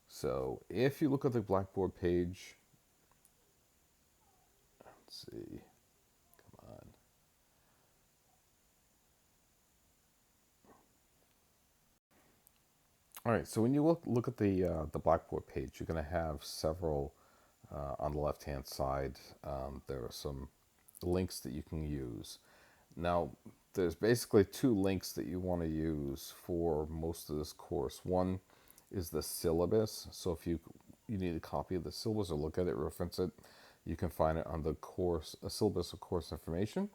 So if you look at the Blackboard page, let's see, come on. All right, so when you look at the Blackboard page, you're going to have several on the left-hand side. There are some links that you can use. Now, there's basically two links that you want to use for most of this course. One is the syllabus. So if you need a copy of the syllabus or look at it, reference it, you can find it on the course, a syllabus of course information.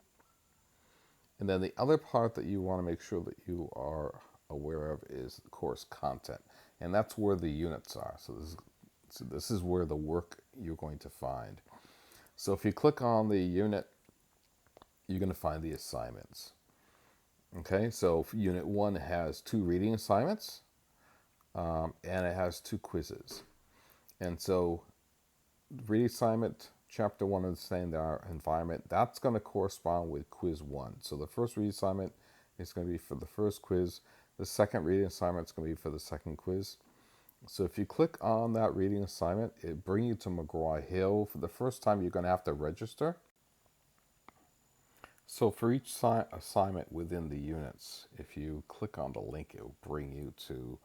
And then the other part that you want to make sure that you are aware of is course content. And that's where the units are. So this is where the work you're going to find. So if you click on the unit, you're going to find the assignments. Okay, so unit 1 has 2 reading assignments, and it has 2 quizzes. And so reading assignment, chapter 1, understanding our environment, that's going to correspond with quiz 1. So the first reading assignment is going to be for the first quiz. The second reading assignment is going to be for the second quiz. So if you click on that reading assignment, it brings you to McGraw-Hill. For the first time, you're going to have to register. So for each assignment within the units, if you click on the link, it will bring you to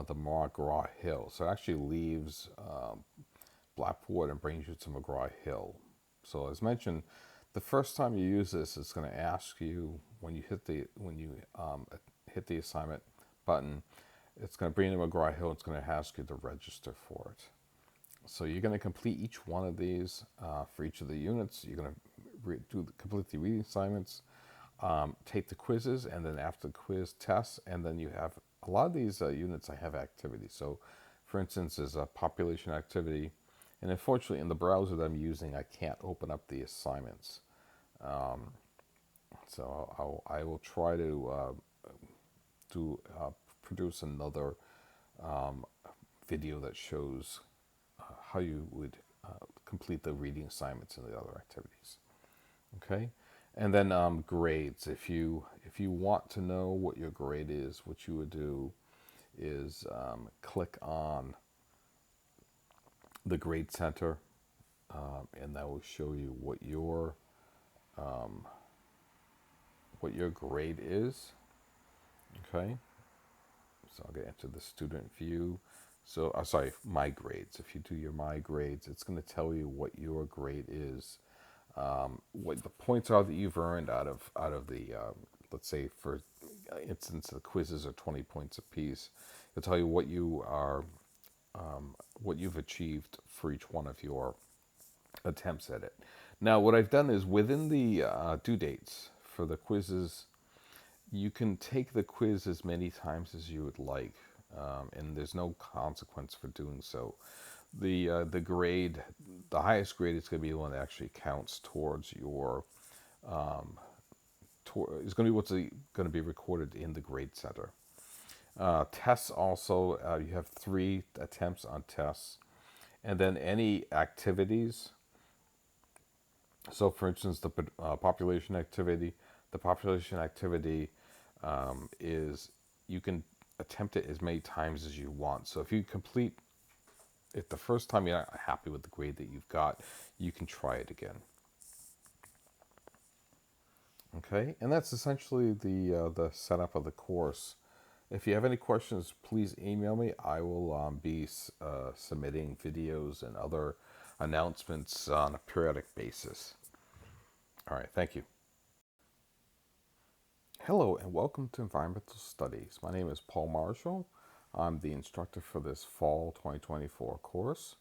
the McGraw-Hill. So it actually leaves Blackboard and brings you to McGraw-Hill. So as mentioned, the first time you use this, it's going to ask you when you hit the assignment button, it's going to bring you to McGraw-Hill. It's going to ask you to register for it. So you're going to complete each one of these for each of the units. You're going to complete the reading assignments, take the quizzes, and then after the quiz, tests, and then you have a lot of these units. I have activities. So, for instance, there's a population activity, and unfortunately, in the browser that I'm using, I can't open up the assignments. So I will try to produce another video that shows how you would complete the reading assignments and the other activities. Okay, and then grades. If you want to know what your grade is, what you would do is click on the grade center, and that will show you what your grade is. Okay, so I'll get into the student view. So, sorry, my grades. If you do your my grades, it's going to tell you what your grade is, what the points are that you've earned out of the, let's say for instance, the quizzes are 20 points apiece. It'll tell you what you are, what you've achieved for each one of your attempts at it. Now, what I've done is within the due dates for the quizzes, you can take the quiz as many times as you would like, and there's no consequence for doing so. The grade, the highest grade is going to be the one that actually counts towards your, is going to be what's going to be recorded in the grade center. Tests also, you have 3 attempts on tests, and then any activities. So, for instance, the population activity. The population activity is you can attempt it as many times as you want. So, if you complete it the first time you're not happy with the grade that you've got, you can try it again. Okay, and that's essentially the setup of the course. If you have any questions, please email me. I will be submitting videos and other announcements on a periodic basis. All right, thank you. Hello and welcome to Environmental Studies. My name is Paul Marshall. I'm the instructor for this fall 2024 course.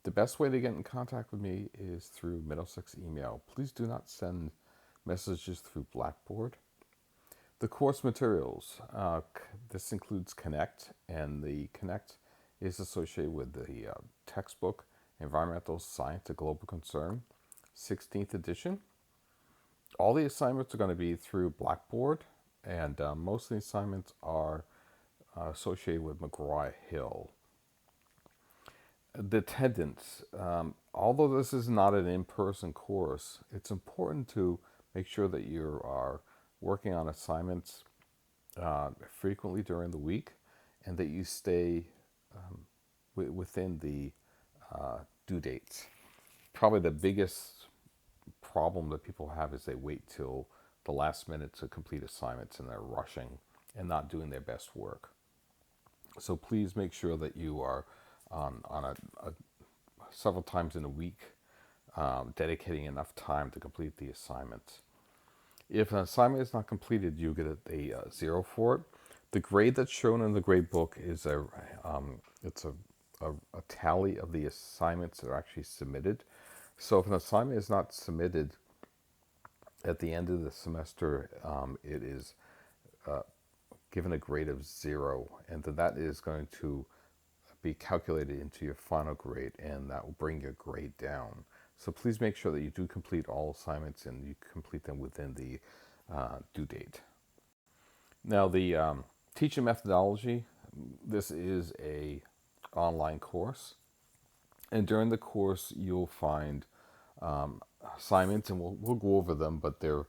The best way to get in contact with me is through Middlesex email. Please do not send messages through Blackboard. The course materials, this includes Connect, and the Connect is associated with the textbook Environmental Science, a Global Concern, 16th edition. All the assignments are going to be through Blackboard, and most of the assignments are associated with McGraw-Hill. The attendance, although this is not an in-person course, it's important to make sure that you are working on assignments frequently during the week, and that you stay within the due dates. Probably the biggest problem that people have is they wait till the last minute to complete assignments and they're rushing and not doing their best work. So please make sure that you are on a several times in a week dedicating enough time to complete the assignment. If an assignment is not completed, you get a 0 for it. The grade that's shown in the grade book is it's a tally of the assignments that are actually submitted. So if an assignment is not submitted at the end of the semester, it is given a grade of 0, and then that is going to be calculated into your final grade, and that will bring your grade down. So please make sure that you do complete all assignments and you complete them within the due date. Now the teaching methodology, this is a online course, and during the course you'll find assignments, and we'll go over them, but they're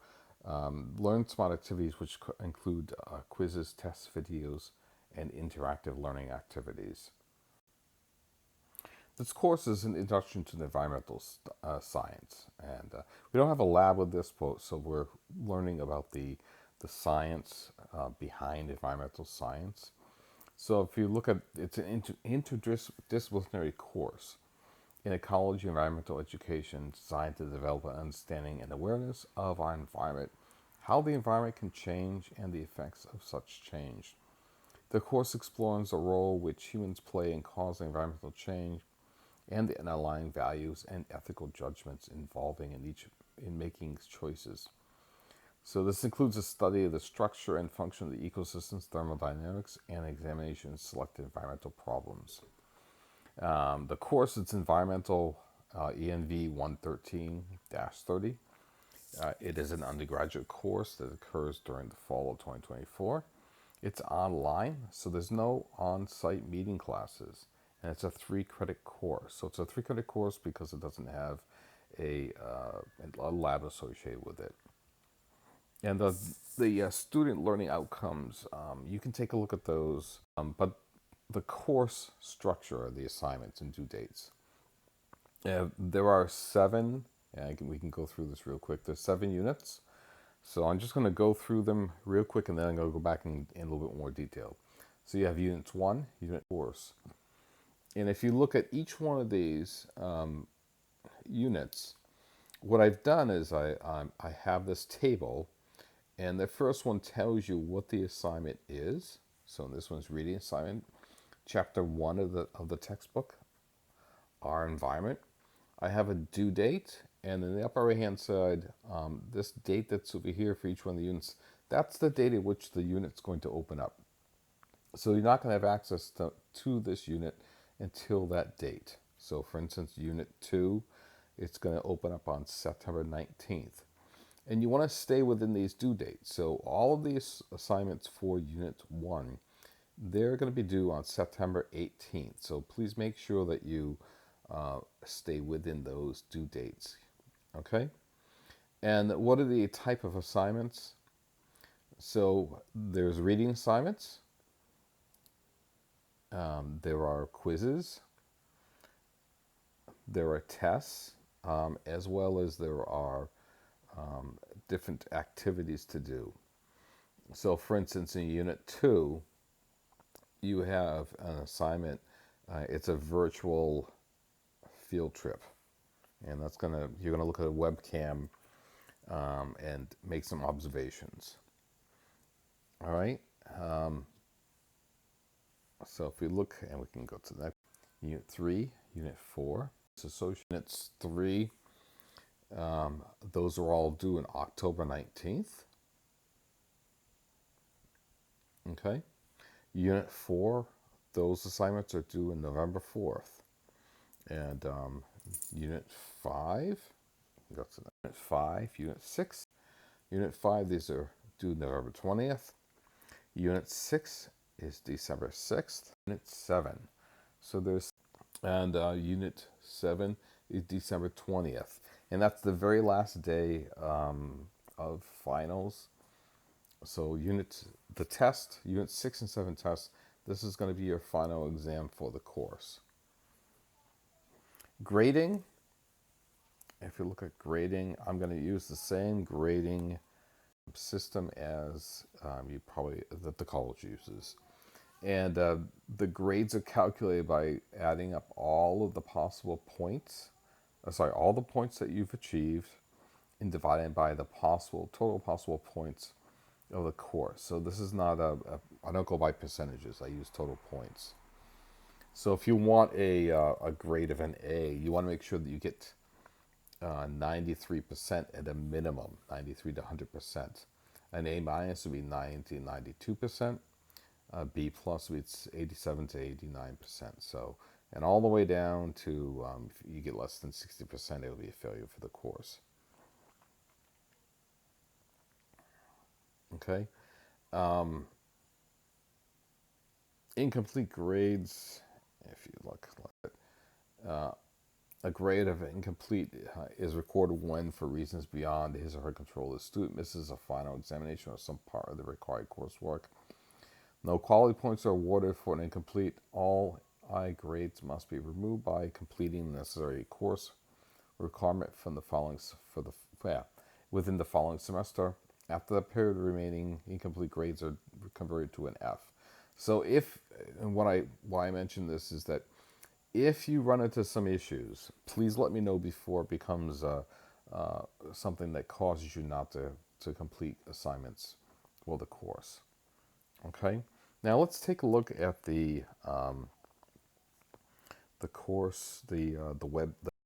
learn smart activities which include quizzes, tests, videos, and interactive learning activities. This course is an introduction to the environmental science, and we don't have a lab with this, so we're learning about the science behind environmental science. So if you look at, it's an interdisciplinary course in ecology, environmental education, designed to develop an understanding and awareness of our environment, how the environment can change, and the effects of such change. The course explores the role which humans play in causing environmental change and the underlying values and ethical judgments involving in making choices. So this includes a study of the structure and function of the ecosystem's thermodynamics and examination of selected environmental problems. The course is environmental ENV 113-30. It is an undergraduate course that occurs during the fall of 2024. It's online, so there's no on-site meeting classes. And it's a 3-credit course. So it's a 3-credit course because it doesn't have a lab associated with it. And the student learning outcomes, you can take a look at those, but the course structure, the assignments and due dates. There are 7, and we can go through this real quick. There's 7 units. So I'm just going to go through them real quick, and then I'm going to go back in a little bit more detail. So you have units 1, unit course. And if you look at each one of these units, what I've done is I have this table, and the first one tells you what the assignment is. So this one's reading assignment, chapter 1 of the textbook, our environment. I have a due date, and in the upper right hand side, this date that's over here for each one of the units, that's the date at which the unit's going to open up. So you're not going to have access to this unit until that date. So for instance, unit 2, it's going to open up on September 19th. And you want to stay within these due dates. So all of these assignments for unit 1, they're going to be due on September 18th. So please make sure that you stay within those due dates. Okay? And what are the type of assignments? So there's reading assignments. There are quizzes, there are tests, as well as there are different activities to do. So for instance, in Unit 2, you have an assignment. It's a virtual field trip. And you're gonna look at a webcam and make some observations. All right. So if we look, and we can go to that, Unit 3, Unit 4, Units 3, those are all due on October 19th. Okay. Unit 4, those assignments are due on November 4th. And Unit 5, go to that. Unit 5, Unit 6. Unit 5, these are due November 20th. Unit 6 is December 6th. Unit 7. So there's, and Unit 7 is December 20th. And that's the very last day of finals. So Unit 6 and 7 tests, this is going to be your final exam for the course. Grading, if you look at grading, I'm going to use the same grading system as you probably that the college uses. And the grades are calculated by adding up all of the possible points, all the points that you've achieved, and dividing by the total possible points of the course. So this is not I don't go by percentages. I use total points. So if you want a grade of an A, you want to make sure that you get 93% at a minimum, 93 to 100%. An A minus would be 90 92%. B plus would be 87 to 89%. So, and all the way down to if you get less than 60%, it will be a failure for the course. Okay. Incomplete grades, if you look at a grade of incomplete is recorded when, for reasons beyond his or her control, the student misses a final examination or some part of the required coursework. No quality points are awarded for an incomplete. All I grades must be removed by completing the necessary course requirement from the following within the following semester. After that period, remaining incomplete grades are converted to an F. So why I mention this is that if you run into some issues, please let me know before it becomes something that causes you not to complete assignments for the course. Okay. Now let's take a look at the course, the